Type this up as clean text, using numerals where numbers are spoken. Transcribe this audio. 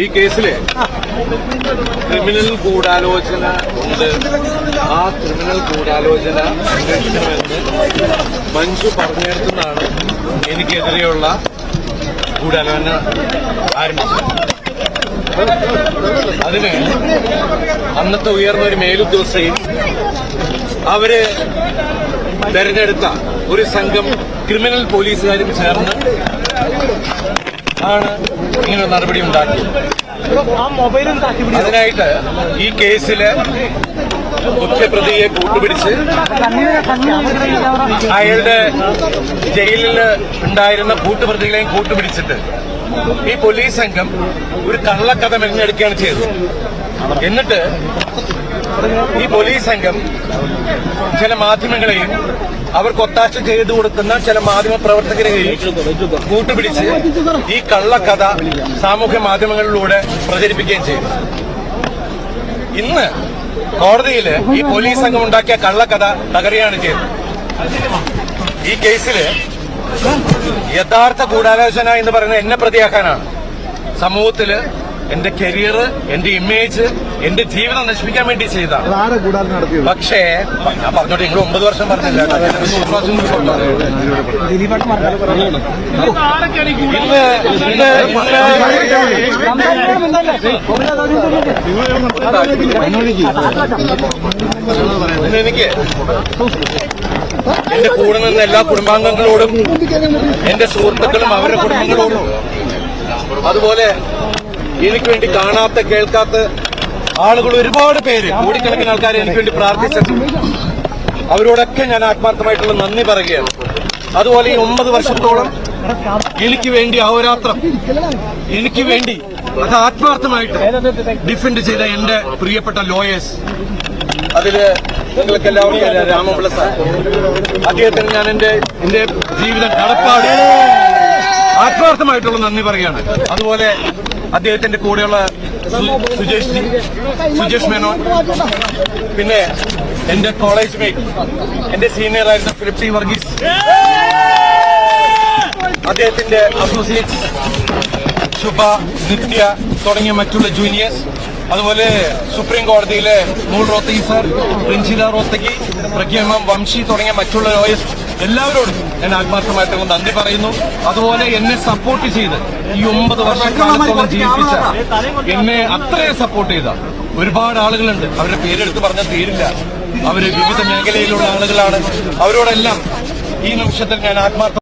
ഈ കേസില് ക്രിമിനൽ ഗൂഢാലോചന ഉണ്ട്. ആ ക്രിമിനൽ ഗൂഢാലോചന അന്വേഷിക്കണമെന്ന് മഞ്ജു പറഞ്ഞെടുത്തുനിന്നാണ് എനിക്കെതിരെയുള്ള ഗൂഢാലോചന ആരംഭിച്ചത്. അതിന് അന്നത്തെ ഉയർന്ന ഒരു മേലുദ്യോഗസ്ഥയും അവര് തെരഞ്ഞെടുത്ത ഒരു സംഘം ക്രിമിനൽ പോലീസുകാരും ചേർന്ന് ആണ് ഇങ്ങനെ നടപടി ഉണ്ടാക്കിയത്. അതിനായിട്ട് ഈ കേസില് മുഖ്യപ്രതിയെ കൂട്ടുപിടിച്ച് അയാളുടെ ജയിലിൽ ഉണ്ടായിരുന്ന കൂട്ടുപ്രതികളെയും കൂട്ടുപിടിച്ചിട്ട് ഈ പോലീസ് സംഘം ഒരു കള്ളക്കഥ മെനഞ്ഞെടുക്കുകയാണ് ചെയ്തത്. എന്നിട്ട് ഈ പോലീസ് സംഘം ചില മാധ്യമങ്ങളെയും അവർക്ക് ഒത്താശ ചെയ്തു കൊടുക്കുന്ന ചില മാധ്യമ പ്രവർത്തകരെയും കൂട്ടുപിടിച്ച് ഈ കള്ളക്കഥ സാമൂഹ്യ മാധ്യമങ്ങളിലൂടെ പ്രചരിപ്പിക്കുകയും ചെയ്തു. ഇന്ന് കോടതിയിൽ ഈ പോലീസ് സംഘം ഉണ്ടാക്കിയ കള്ളക്കഥ തകരുകയാണ് ചെയ്തത്. ഈ കേസിൽ യഥാർത്ഥ ഗൂഢാലോചന എന്ന് പറയുന്നത് എന്നെ പ്രതിയാക്കാനാണ്. സമൂഹത്തില് എന്റെ കരിയർ, എന്റെ ഇമേജ്, എന്റെ ജീവിതം നശിപ്പിക്കാൻ വേണ്ടി ചെയ്തതാണ്. പക്ഷേ ഞാൻ പറഞ്ഞോട്ടെ, നിങ്ങൾ 9 വർഷം പറഞ്ഞില്ല. ഇന്ന് എനിക്ക് എന്റെ കൂടെ നിന്ന് എല്ലാ കുടുംബാംഗങ്ങളോടും, എന്റെ സുഹൃത്തുക്കളും അവരുടെ കുടുംബങ്ങളോടും, അതുപോലെ എനിക്ക് വേണ്ടി കാണാത്ത കേൾക്കാത്ത ആളുകൾ ഒരുപാട് പേര്, കോടിക്കണക്കിന് ആൾക്കാർ എനിക്ക് വേണ്ടി പ്രാർത്ഥിച്ചിട്ടുണ്ട്. അവരോടൊക്കെ ഞാൻ ആത്മാർത്ഥമായിട്ടുള്ള നന്ദി പറയുകയാണ്. അതുപോലെ ഈ 9 വർഷത്തോളം എനിക്ക് വേണ്ടി അഹോരാത്രം എനിക്ക് വേണ്ടി അത് ആത്മാർത്ഥമായിട്ട് ഡിഫെൻഡ് ചെയ്ത എന്റെ പ്രിയപ്പെട്ട ലോയേഴ്സ്, അതില് നിങ്ങൾക്ക് എല്ലാവർക്കും രാമപിള്ള സാർ, അദ്ദേഹത്തിന് ഞാൻ എന്റെ ജീവിതം കടപ്പാട് ആത്മാർത്ഥമായിട്ടുള്ള നന്ദി പറയുകയാണ്. അതുപോലെ അദ്ദേഹത്തിന്റെ കൂടെയുള്ള സുജേഷ് മേനോൻ, പിന്നെ എന്റെ കോളേജ് മേറ്റ്, എന്റെ സീനിയർ ആയിരുന്ന ഫിലിപ്പ് ടി വർഗീസ്, അദ്ദേഹത്തിന്റെ അസോസിയേറ്റ്സ് ശുഭ, നിത്യ തുടങ്ങിയ മറ്റുള്ള ജൂനിയേഴ്സ്, അതുപോലെ സുപ്രീം കോടതിയിലെ മൂൾ റോത്തഗി സാർ, റിഞ്ചിത റോത്തഗി, പ്രഗ്യമം, വംശി തുടങ്ങിയ മറ്റുള്ള ലോയേഴ്സ് എല്ലാവരോടും ഞാൻ ആത്മാർത്ഥമായിട്ടുള്ള നന്ദി പറയുന്നു. അതുപോലെ എന്നെ സപ്പോർട്ട് ചെയ്ത് ഈ 9 വർഷക്കാലത്തോളം ജീവിപ്പിച്ച, എന്നെ അത്രയും സപ്പോർട്ട് ചെയ്ത ഒരുപാട് ആളുകളുണ്ട്. അവരുടെ പേരെടുത്ത് പറഞ്ഞാൽ തീരില്ല. അവര് വിവിധ മേഖലയിലുള്ള ആളുകളാണ്. അവരോടെല്ലാം ഈ നിമിഷത്തിൽ ഞാൻ ആത്മാർത്ഥ